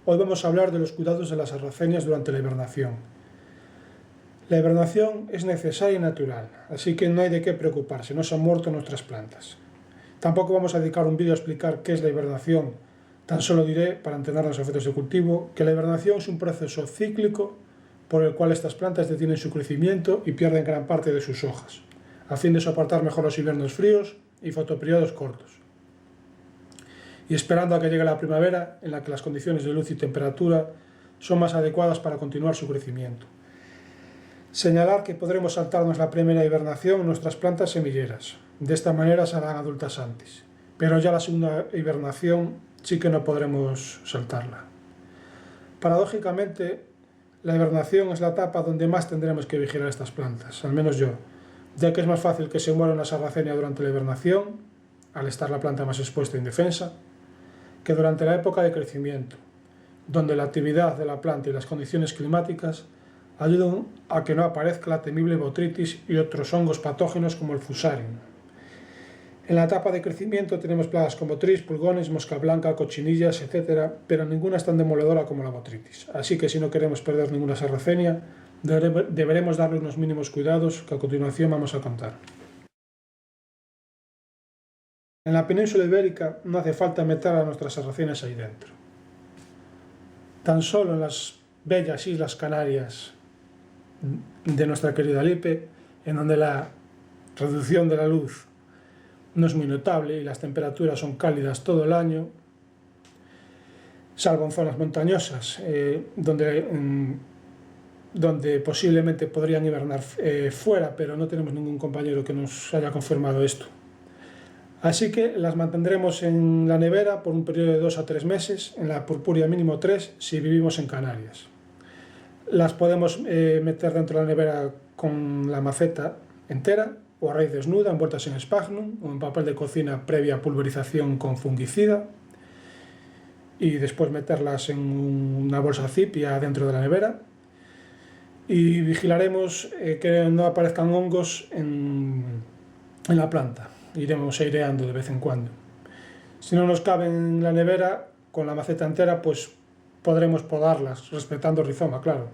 Hoy vamos a hablar de los cuidados de las sarracenias durante la hibernación. La hibernación es necesaria y natural, así que no hay de qué preocuparse, no se han muerto nuestras plantas. Tampoco vamos a dedicar un vídeo a explicar qué es la hibernación, tan solo diré, para entender los efectos de cultivo, que la hibernación es un proceso cíclico por el cual estas plantas detienen su crecimiento y pierden gran parte de sus hojas, a fin de soportar mejor los inviernos fríos y fotoperiodos cortos. Y esperando a que llegue la primavera, en la que las condiciones de luz y temperatura son más adecuadas para continuar su crecimiento. Señalar que podremos saltarnos la primera hibernación en nuestras plantas semilleras. De esta manera se harán adultas antes, pero ya la segunda hibernación sí que no podremos saltarla. Paradójicamente, la hibernación es la etapa donde más tendremos que vigilar estas plantas, al menos yo, ya que es más fácil que se muera una sarracenia durante la hibernación, al estar la planta más expuesta e indefensa, que durante la época de crecimiento, donde la actividad de la planta y las condiciones climáticas ayudan a que no aparezca la temible botrytis y otros hongos patógenos como el fusarium. En la etapa de crecimiento tenemos plagas como tris, pulgones, mosca blanca, cochinillas, etc., pero ninguna es tan demoledora como la botrytis. Así que si no queremos perder ninguna sarracenia, deberemos darle unos mínimos cuidados que a continuación vamos a contar. En la península ibérica no hace falta meter a nuestras sarracenas ahí dentro. Tan solo en las bellas Islas Canarias de nuestra querida Lippe, en donde la reducción de la luz no es muy notable y las temperaturas son cálidas todo el año, salvo en zonas montañosas, donde posiblemente podrían hibernar fuera, pero no tenemos ningún compañero que nos haya confirmado esto. Así que las mantendremos en la nevera por un periodo de 2 a 3 meses, en la purpurea mínimo 3 si vivimos en Canarias. Las podemos meter dentro de la nevera con la maceta entera o a raíz desnuda, envueltas en sphagnum o en papel de cocina previa pulverización con fungicida, y después meterlas en una bolsa zip ya dentro de la nevera, y vigilaremos que no aparezcan hongos en la planta. Iremos aireando de vez en cuando. Si no nos caben en la nevera, con la maceta entera, pues podremos podarlas, respetando el rizoma, claro.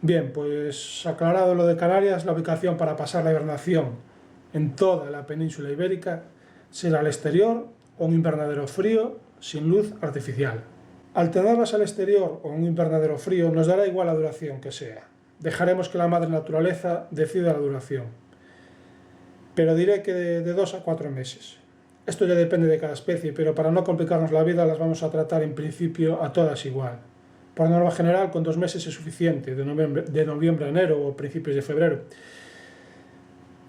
Bien, pues aclarado lo de Canarias, la ubicación para pasar la hibernación en toda la península ibérica será al exterior o un invernadero frío sin luz artificial. Al tenerlas al exterior o un invernadero frío nos dará igual la duración que sea. Dejaremos que la madre naturaleza decida la duración. Pero diré que de 2 a 4 meses. Esto ya depende de cada especie, pero para no complicarnos la vida las vamos a tratar en principio a todas igual. Por norma general, con 2 meses es suficiente, de noviembre a enero o principios de febrero.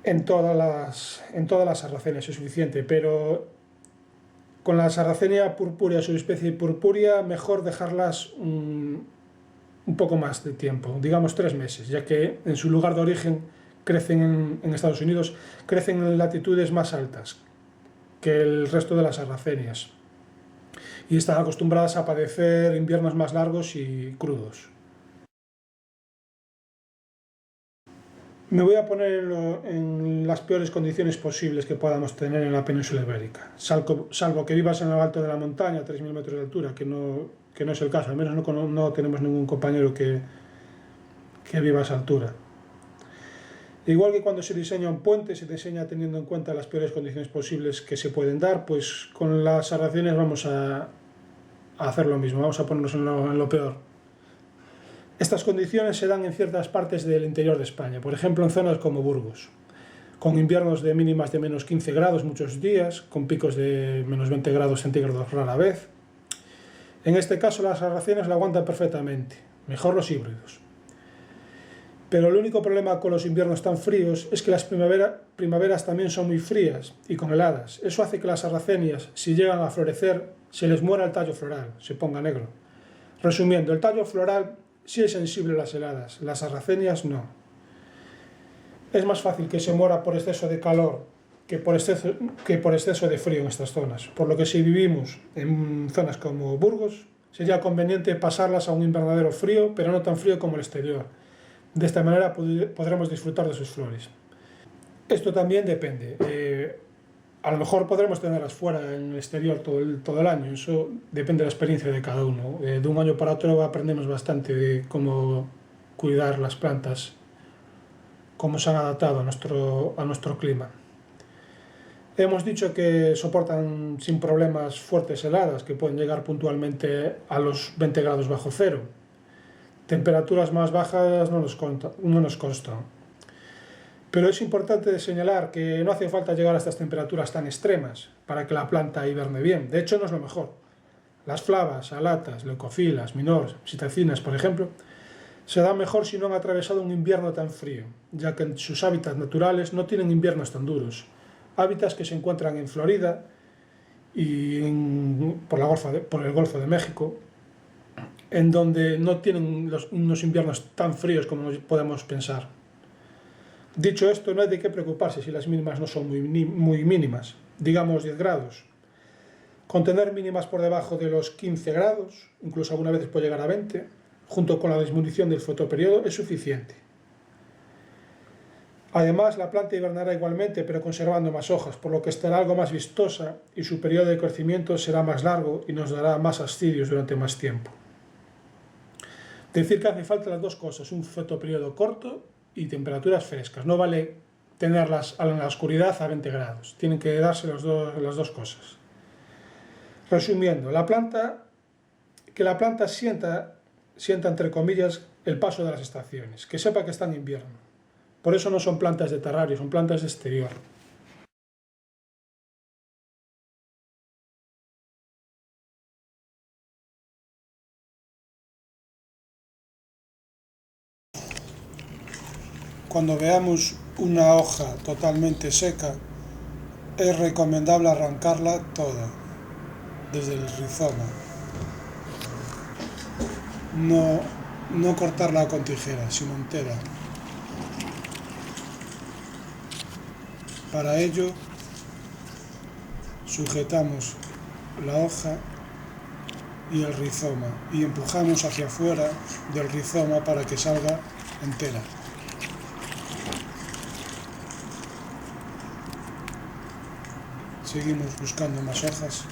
En todas las sarracenas es suficiente, pero con la sarracenia purpúrea, subespecie purpúrea, mejor dejarlas un poco más de tiempo, digamos 3 meses, ya que en su lugar de origen crecen en Estados Unidos, crecen en latitudes más altas que el resto de las sarracenias y están acostumbradas a padecer inviernos más largos y crudos. Me voy a poner en las peores condiciones posibles que podamos tener en la península ibérica, salvo que vivas en lo alto de la montaña, a 3.000 metros de altura, que no es el caso, al menos no tenemos ningún compañero que viva a esa altura. Igual que cuando se diseña un puente, se diseña teniendo en cuenta las peores condiciones posibles que se pueden dar, pues con las sarracenas vamos a hacer lo mismo, vamos a ponernos en lo peor. Estas condiciones se dan en ciertas partes del interior de España, por ejemplo en zonas como Burgos, con inviernos de mínimas de menos 15 grados muchos días, con picos de menos 20 grados centígrados rara vez. En este caso las sarracenas la aguantan perfectamente, mejor los híbridos. Pero el único problema con los inviernos tan fríos es que las primaveras también son muy frías y con heladas. Eso hace que las sarracenias, si llegan a florecer, se les muera el tallo floral, se ponga negro. Resumiendo, el tallo floral sí es sensible a las heladas, las sarracenias no. Es más fácil que se muera por exceso de calor que por exceso de frío en estas zonas, por lo que si vivimos en zonas como Burgos, sería conveniente pasarlas a un invernadero frío, pero no tan frío como el exterior. De esta manera podremos disfrutar de sus flores. Esto también depende. A lo mejor podremos tenerlas fuera en el exterior todo el año, eso depende de la experiencia de cada uno. De un año para otro aprendemos bastante de cómo cuidar las plantas, cómo se han adaptado a nuestro clima. Hemos dicho que soportan sin problemas fuertes heladas que pueden llegar puntualmente a los 20 grados bajo cero. Temperaturas más bajas no nos constan. Pero es importante señalar que no hace falta llegar a estas temperaturas tan extremas para que la planta hiberne bien. De hecho, no es lo mejor. Las flavas, alatas, leucofilas, minors, psittacinas, por ejemplo, se dan mejor si no han atravesado un invierno tan frío, ya que en sus hábitats naturales no tienen inviernos tan duros. Hábitats que se encuentran en Florida y por el Golfo de México, en donde no tienen unos inviernos tan fríos como podemos pensar. Dicho esto, no hay de qué preocuparse si las mínimas no son muy mínimas, digamos 10 grados. Con tener mínimas por debajo de los 15 grados, incluso algunas veces puede llegar a 20, junto con la disminución del fotoperiodo, es suficiente. Además, la planta hibernará igualmente, pero conservando más hojas, por lo que estará algo más vistosa y su periodo de crecimiento será más largo y nos dará más ascidios durante más tiempo. Decir que hace falta las dos cosas, un fotoperiodo corto y temperaturas frescas. No vale tenerlas en la oscuridad a 20 grados. Tienen que darse las dos cosas. Resumiendo, que la planta sienta entre comillas el paso de las estaciones, que sepa que está en invierno. Por eso no son plantas de terrario, son plantas de exterior. Cuando veamos una hoja totalmente seca, es recomendable arrancarla toda, desde el rizoma. No cortarla con tijera, sino entera. Para ello, sujetamos la hoja y el rizoma y empujamos hacia afuera del rizoma para que salga entera. Seguimos buscando más hojas.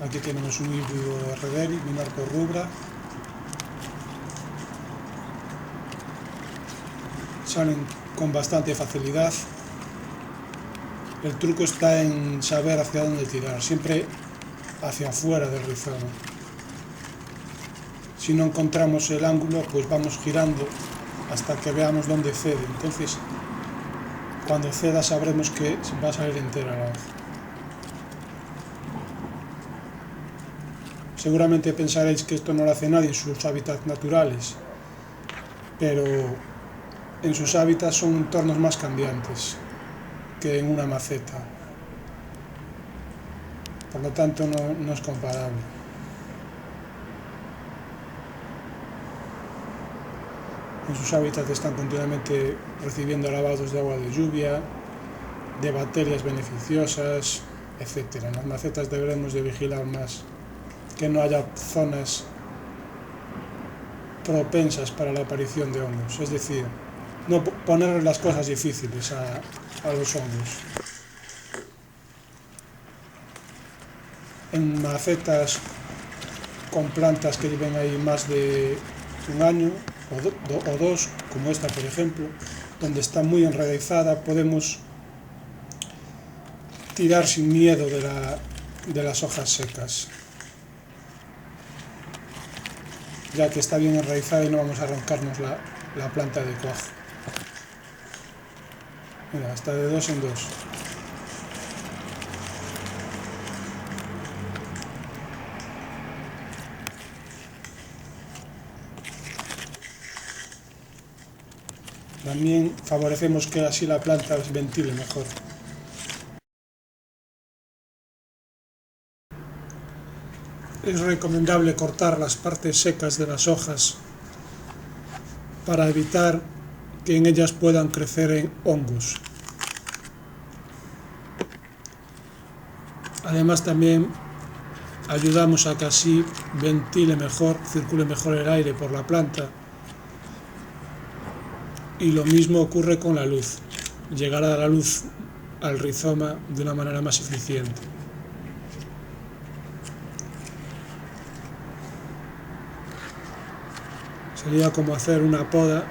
Aquí tenemos un híbrido de Rederi, Minarco rubra. Salen con bastante facilidad. El truco está en saber hacia dónde tirar, siempre hacia afuera del rizoma. Si no encontramos el ángulo, pues vamos girando hasta que veamos dónde cede. Entonces, cuando ceda sabremos que va a salir entera la hoja. Seguramente pensaréis que esto no lo hace nadie en sus hábitats naturales, pero en sus hábitats son entornos más cambiantes que en una maceta. Por lo tanto, no es comparable. En sus hábitats están continuamente recibiendo lavados de agua de lluvia, de bacterias beneficiosas, etc. En las macetas deberemos de vigilar más que no haya zonas propensas para la aparición de hongos, es decir, no poner las cosas difíciles a los hongos. En macetas con plantas que lleven ahí más de un año o dos, como esta por ejemplo, donde está muy enraizada, podemos tirar sin miedo de las hojas secas, ya que está bien enraizada y no vamos a arrancarnos la planta de cuajo. Mira, está de 2 en 2. También favorecemos que así la planta ventile mejor. Es recomendable cortar las partes secas de las hojas para evitar que en ellas puedan crecer hongos. Además también ayudamos a que así ventile mejor, circule mejor el aire por la planta. Y lo mismo ocurre con la luz. Llegará la luz al rizoma de una manera más eficiente. Sería como hacer una poda,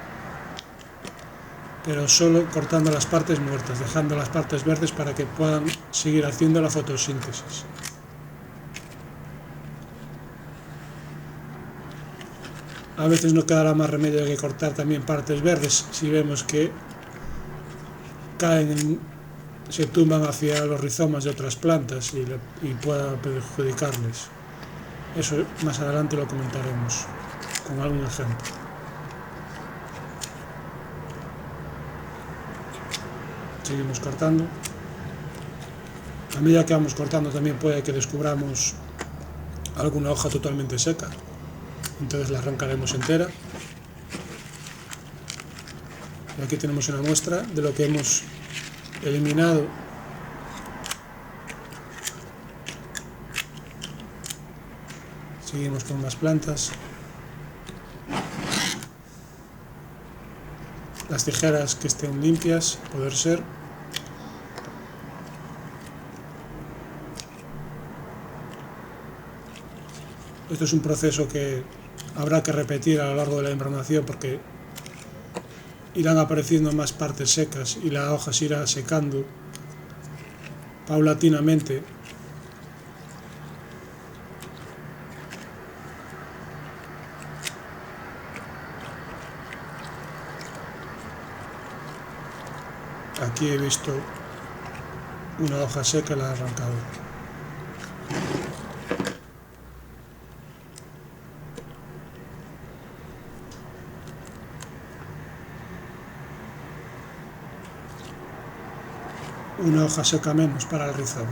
pero solo cortando las partes muertas, dejando las partes verdes para que puedan seguir haciendo la fotosíntesis. A veces no quedará más remedio que cortar también partes verdes si vemos que se tumban hacia los rizomas de otras plantas y pueda perjudicarles. Eso más adelante lo comentaremos con algún ejemplo. Seguimos cortando. A medida que vamos cortando también puede que descubramos alguna hoja totalmente seca, entonces la arrancaremos entera. Y aquí tenemos una muestra de lo que hemos eliminado. Seguimos con más plantas. Las tijeras que estén limpias, a poder ser. Esto es un proceso que habrá que repetir a lo largo de la invernadero porque irán apareciendo más partes secas y la hoja se irá secando paulatinamente. Aquí he visto una hoja seca y la he arrancado. Una hoja seca menos para el rizoma.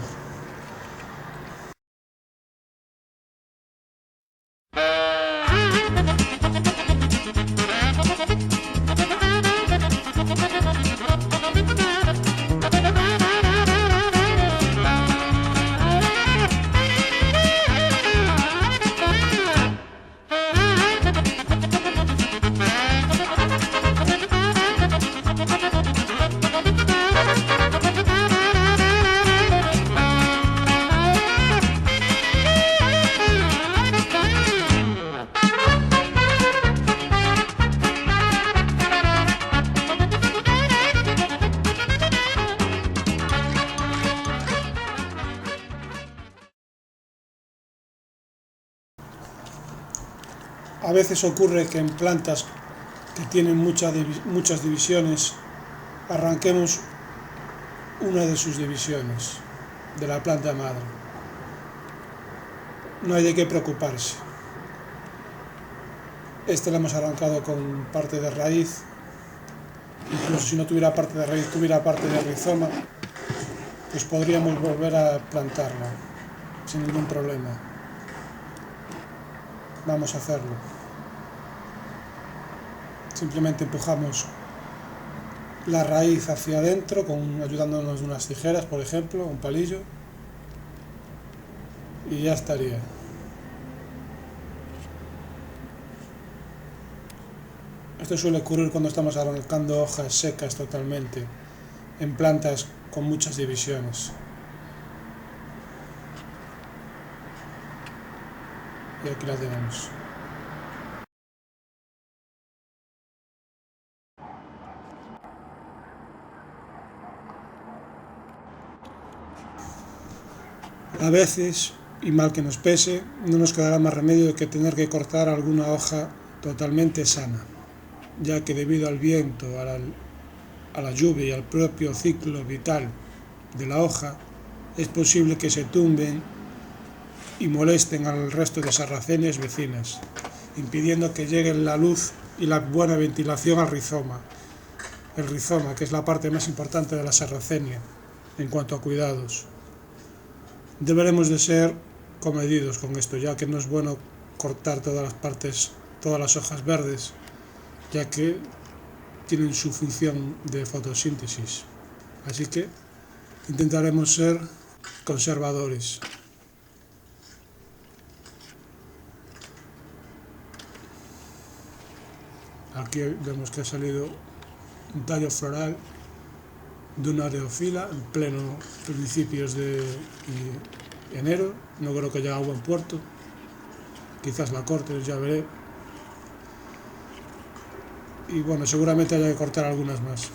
A veces ocurre que en plantas que tienen muchas divisiones arranquemos una de sus divisiones de la planta madre. No hay de qué preocuparse. Este lo hemos arrancado con parte de raíz. Incluso si no tuviera parte de raíz, tuviera parte de rizoma, pues podríamos volver a plantarla sin ningún problema. Vamos a hacerlo. Simplemente empujamos la raíz hacia adentro, ayudándonos de unas tijeras, por ejemplo, un palillo, y ya estaría. Esto suele ocurrir cuando estamos arrancando hojas secas totalmente, en plantas con muchas divisiones. Y aquí la tenemos. A veces, y mal que nos pese, no nos quedará más remedio que tener que cortar alguna hoja totalmente sana, ya que debido al viento, a la lluvia y al propio ciclo vital de la hoja, es posible que se tumben y molesten al resto de sarracenias vecinas, impidiendo que llegue la luz y la buena ventilación al rizoma. El rizoma, que es la parte más importante de la sarracenia en cuanto a cuidados. Deberemos de ser comedidos con esto, ya que no es bueno cortar todas las hojas verdes, ya que tienen su función de fotosíntesis. Así que intentaremos ser conservadores. Aquí vemos que ha salido un tallo floral de una areofila en pleno principios de enero. No creo que haya agua en puerto, quizás la corte, ya veré. Y bueno, seguramente haya que cortar algunas más.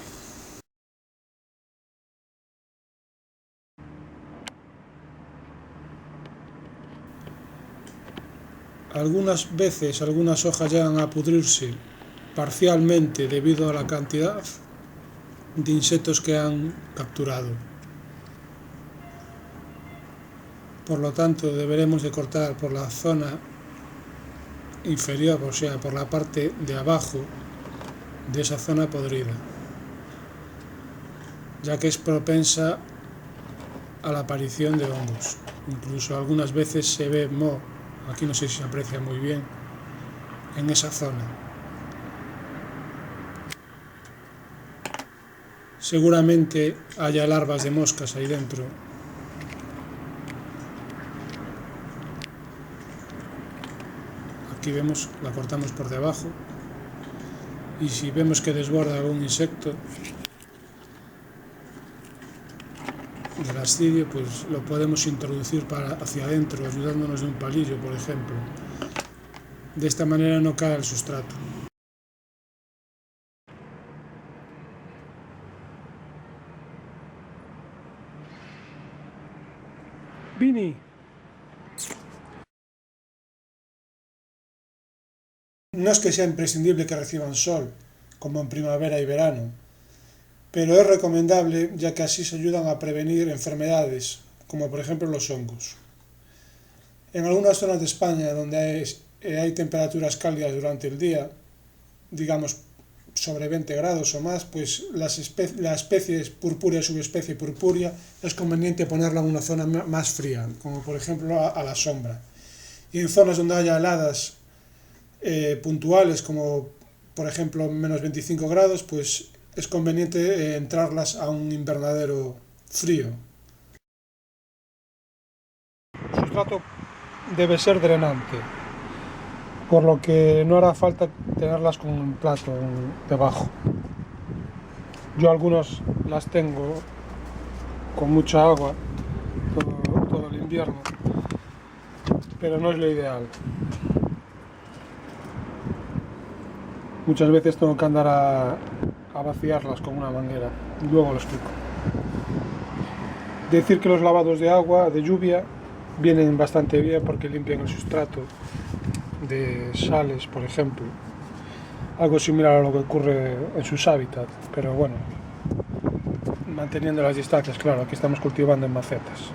Algunas veces algunas hojas llegan a pudrirse parcialmente debido a la cantidad de insectos que han capturado. Por lo tanto, deberemos de cortar por la zona inferior, o sea, por la parte de abajo de esa zona podrida, ya que es propensa a la aparición de hongos. Incluso algunas veces se ve moho, aquí no sé si se aprecia muy bien, en esa zona. Seguramente haya larvas de moscas ahí dentro. Aquí vemos, la cortamos por debajo, y si vemos que desborda algún insecto del ascidio, pues lo podemos introducir hacia adentro, ayudándonos de un palillo, por ejemplo. De esta manera no cae el sustrato. Vini. No es que sea imprescindible que reciban sol, como en primavera y verano, pero es recomendable ya que así se ayudan a prevenir enfermedades, como por ejemplo los hongos. En algunas zonas de España donde hay temperaturas cálidas durante el día, digamos sobre 20 grados o más, pues la especie purpúrea, subespecie purpúrea, es conveniente ponerla en una zona más fría, como por ejemplo a la sombra. Y en zonas donde haya heladas puntuales, como por ejemplo menos 25 grados, pues es conveniente entrarlas a un invernadero frío. El sustrato debe ser drenante, por lo que no hará falta tenerlas con un plato debajo. Yo algunas las tengo con mucha agua todo el invierno, pero no es lo ideal. Muchas veces tengo que andar a vaciarlas con una manguera, luego lo explico. Decir que los lavados de agua, de lluvia, vienen bastante bien porque limpian el sustrato de sales, por ejemplo. Algo similar a lo que ocurre en sus hábitats, pero bueno, manteniendo las distancias, claro, aquí estamos cultivando en macetas.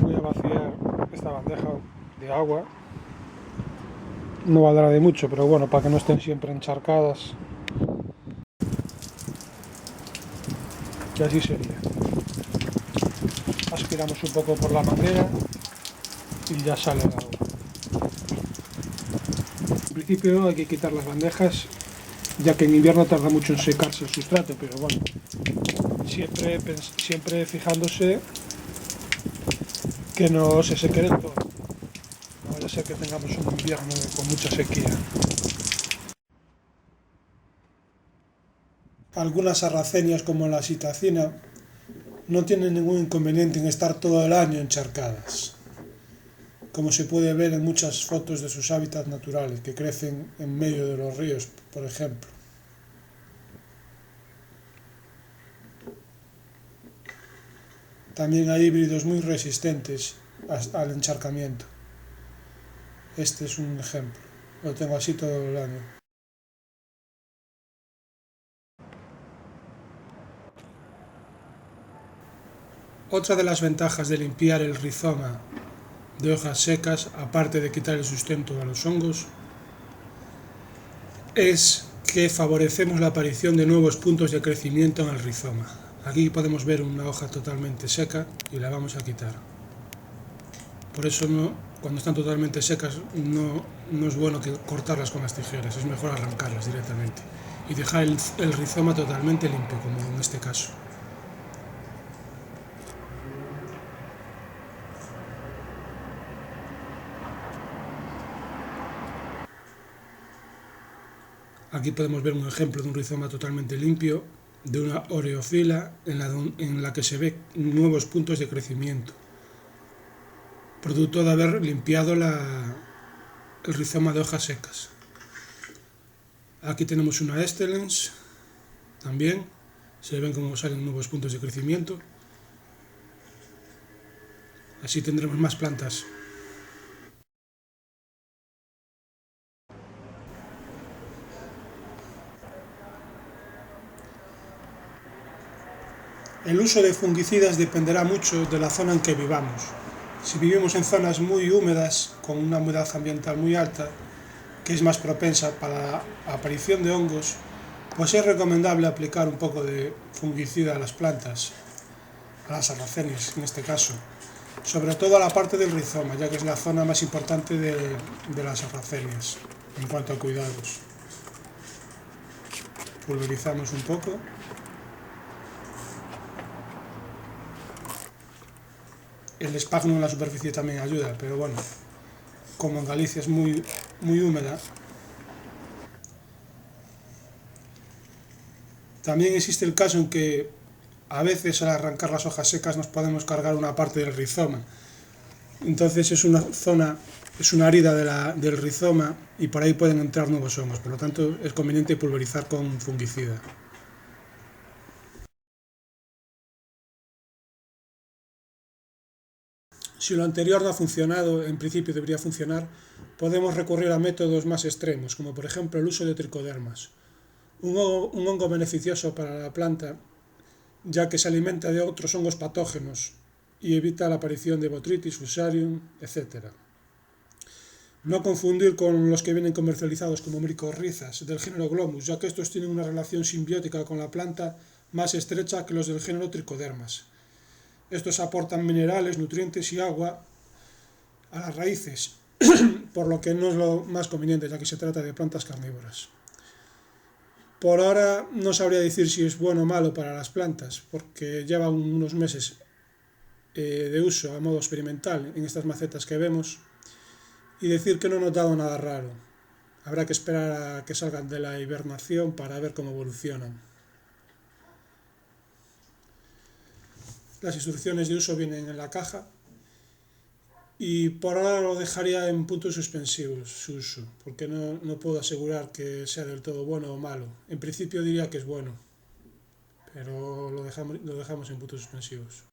Voy a vaciar esta bandeja de agua. No valdrá de mucho, pero bueno, para que no estén siempre encharcadas. Y así sería. Aspiramos un poco por la manguera y ya sale el agua. En principio hay que quitar las bandejas, ya que en invierno tarda mucho en secarse el sustrato, pero bueno, siempre fijándose que no se seque del todo. No vaya a ser que tengamos un invierno con mucha sequía. Algunas sarracenias, como la sitacina, no tienen ningún inconveniente en estar todo el año encharcadas, como se puede ver en muchas fotos de sus hábitats naturales, que crecen en medio de los ríos, por ejemplo. También hay híbridos muy resistentes al encharcamiento. Este es un ejemplo. Lo tengo así todo el año. Otra de las ventajas de limpiar el rizoma de hojas secas, aparte de quitar el sustento a los hongos, es que favorecemos la aparición de nuevos puntos de crecimiento en el rizoma. Aquí podemos ver una hoja totalmente seca y la vamos a quitar. Por eso cuando están totalmente secas no es bueno cortarlas con las tijeras, es mejor arrancarlas directamente y dejar el rizoma totalmente limpio, como en este caso. Aquí podemos ver un ejemplo de un rizoma totalmente limpio, de una oreofila en la que se ve nuevos puntos de crecimiento, producto de haber limpiado el rizoma de hojas secas. Aquí tenemos una Estelens, también se ven cómo salen nuevos puntos de crecimiento. Así tendremos más plantas. El uso de fungicidas dependerá mucho de la zona en que vivamos. Si vivimos en zonas muy húmedas, con una humedad ambiental muy alta, que es más propensa para la aparición de hongos, pues es recomendable aplicar un poco de fungicida a las plantas, a las sarracenas en este caso, sobre todo a la parte del rizoma, ya que es la zona más importante de las sarracenas en cuanto a cuidados. Pulverizamos un poco. El espágnum en la superficie también ayuda, pero bueno, como en Galicia es muy húmeda. También existe el caso en que a veces al arrancar las hojas secas nos podemos cargar una parte del rizoma. Entonces es una herida del rizoma y por ahí pueden entrar nuevos hongos. Por lo tanto es conveniente pulverizar con fungicida. Si lo anterior no ha funcionado, en principio debería funcionar, podemos recurrir a métodos más extremos, como por ejemplo el uso de tricodermas. Un hongo beneficioso para la planta, ya que se alimenta de otros hongos patógenos y evita la aparición de Botrytis, Fusarium, etc. No confundir con los que vienen comercializados como micorrizas del género Glomus, ya que estos tienen una relación simbiótica con la planta más estrecha que los del género Tricodermas. Estos aportan minerales, nutrientes y agua a las raíces, por lo que no es lo más conveniente, ya que se trata de plantas carnívoras. Por ahora no sabría decir si es bueno o malo para las plantas, porque llevan unos meses de uso a modo experimental en estas macetas que vemos, y decir que no he notado nada raro. Habrá que esperar a que salgan de la hibernación para ver cómo evolucionan. Las instrucciones de uso vienen en la caja y por ahora lo dejaría en puntos suspensivos su uso, porque no puedo asegurar que sea del todo bueno o malo. En principio diría que es bueno, pero lo dejamos en puntos suspensivos.